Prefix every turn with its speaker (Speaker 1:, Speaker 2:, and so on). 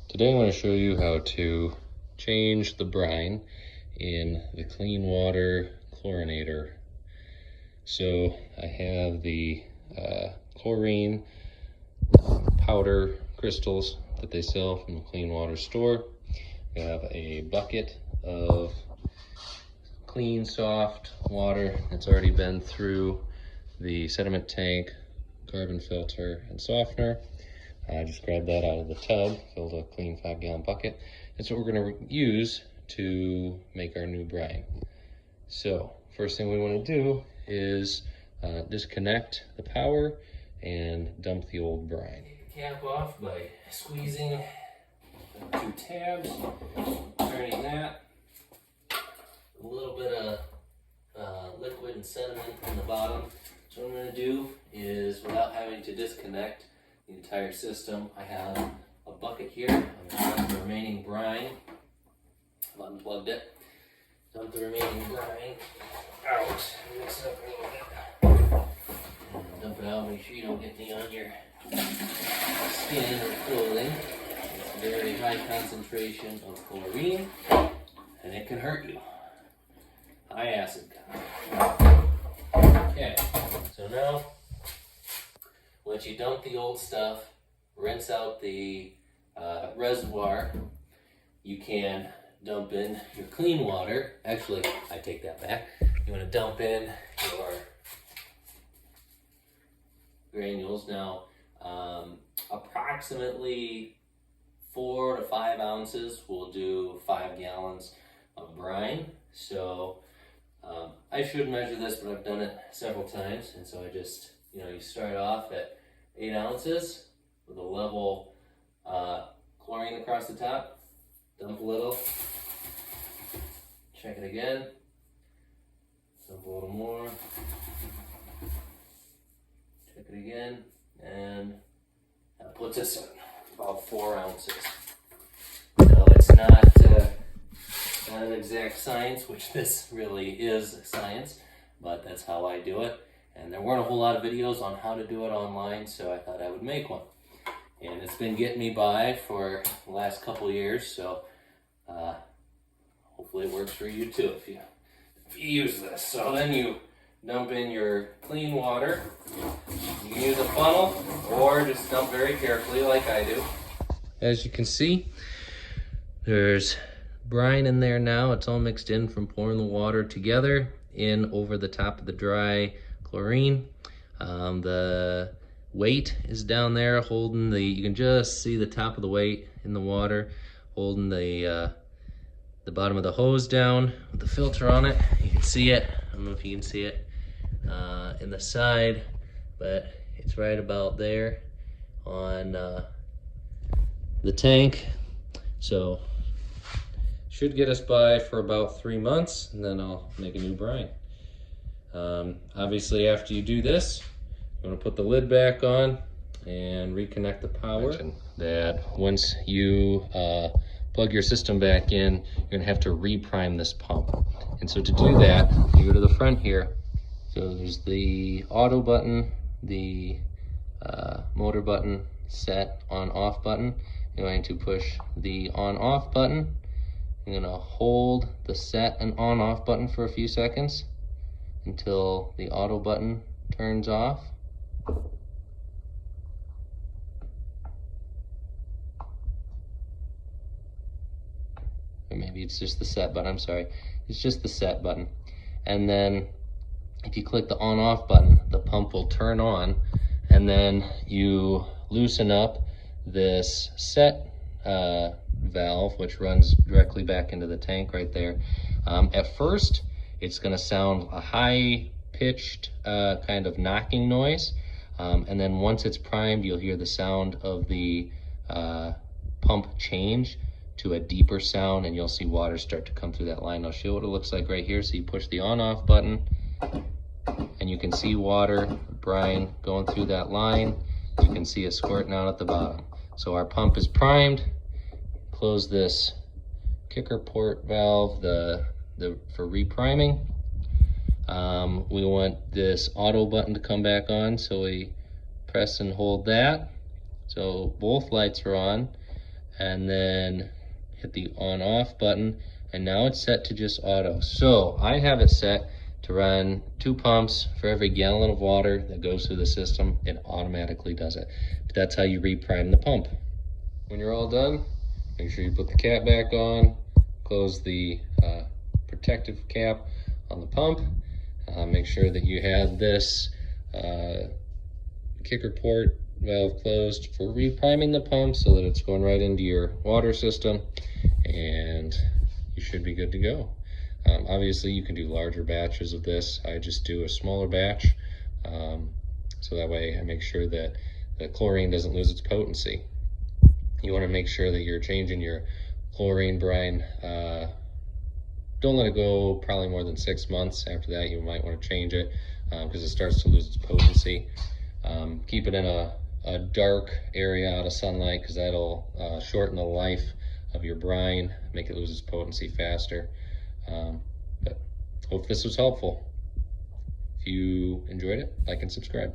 Speaker 1: Today I'm going to show you how to change the brine in the clean water chlorinator. So I have the chlorine powder crystals that they sell from the Clean Water Store. I have a bucket of clean, soft water that's already been through the sediment tank, carbon filter, and softener. I just grabbed that out of the tub, filled a clean 5-gallon bucket. That's what we're going to use to make our new brine. So first thing we want to do is disconnect the power and dump the old brine. Take the cap off by squeezing the 2 tabs, turning that. A little bit of liquid and sediment in the bottom. So what I'm going to do is, without having to disconnect the entire system, I have a bucket here. I'm going to dump the remaining brine. I've unplugged it. Dump the remaining brine out. Mix it up a little bit. And dump it out. Make sure you don't get any on your skin or clothing. It's a very high concentration of chlorine, and it can hurt you. High acid count. Okay, so now once you dump the old stuff, rinse out the reservoir, you can dump in your clean water. Actually, I take that back. You want to dump in your granules. Now, approximately 4 to 5 ounces will do 5 gallons of brine. So I should measure this, but I've done it several times, and so I just, you start off at 8 ounces with a level chlorine across the top. Dump a little. Check it again. Dump a little more. Check it again. And that puts us at about 4 ounces. So it's not an exact science, which this really is science, but that's how I do it. And there weren't a whole lot of videos on how to do it online, so I thought I would make one. And it's been getting me by for the last couple years, so hopefully it works for you too if you use this. So then you dump in your clean water. You can use a funnel or just dump very carefully like I do. As you can see, there's brine in there now. It's all mixed in from pouring the water together in over the top of the dry chlorine. The weight is down there holding you can just see the top of the weight in the water, holding the bottom of the hose down with the filter on it. You can see it. I don't know if you can see it in the side, but it's right about there on the tank. So should get us by for about 3 months, and then I'll make a new brine. Obviously, after you do this, you want to put the lid back on and reconnect the power. That once you plug your system back in, you're going to have to reprime this pump. And so to do that, you go to the front here. So there's the auto button, the motor button, set on-off button. You're going to push the on-off button. You're going to hold the set and on-off button for a few seconds until the auto button turns off. Or maybe it's just the set button, I'm sorry. It's just the set button. And then if you click the on-off button, the pump will turn on, and then you loosen up this set valve, which runs directly back into the tank right there. At first, it's going to sound a high-pitched kind of knocking noise, and then once it's primed, you'll hear the sound of the pump change to a deeper sound, and you'll see water start to come through that line. I'll show you what it looks like right here. So you push the on-off button, and you can see water, brine going through that line. You can see it squirting out at the bottom. So our pump is primed. Close this kicker port valve for repriming. We want this auto button to come back on, so we press and hold that. So both lights are on, and then hit the on off button, and now it's set to just auto. So I have it set to run 2 pumps for every gallon of water that goes through the system. It automatically does it. But that's how you reprime the pump. When you're all done, make sure you put the cap back on, close the protective cap on the pump. Make sure that you have this kicker port valve closed for repriming the pump so that it's going right into your water system, and you should be good to go. Obviously you can do larger batches of this. I just do a smaller batch, so that way I make sure that the chlorine doesn't lose its potency. You want to make sure that you're changing your chlorine brine. Don't let it go probably more than 6 months. After that, you might want to change it because it starts to lose its potency. Keep it in a dark area out of sunlight, because that'll shorten the life of your brine, make it lose its potency faster. But hope this was helpful. If you enjoyed it, like and subscribe.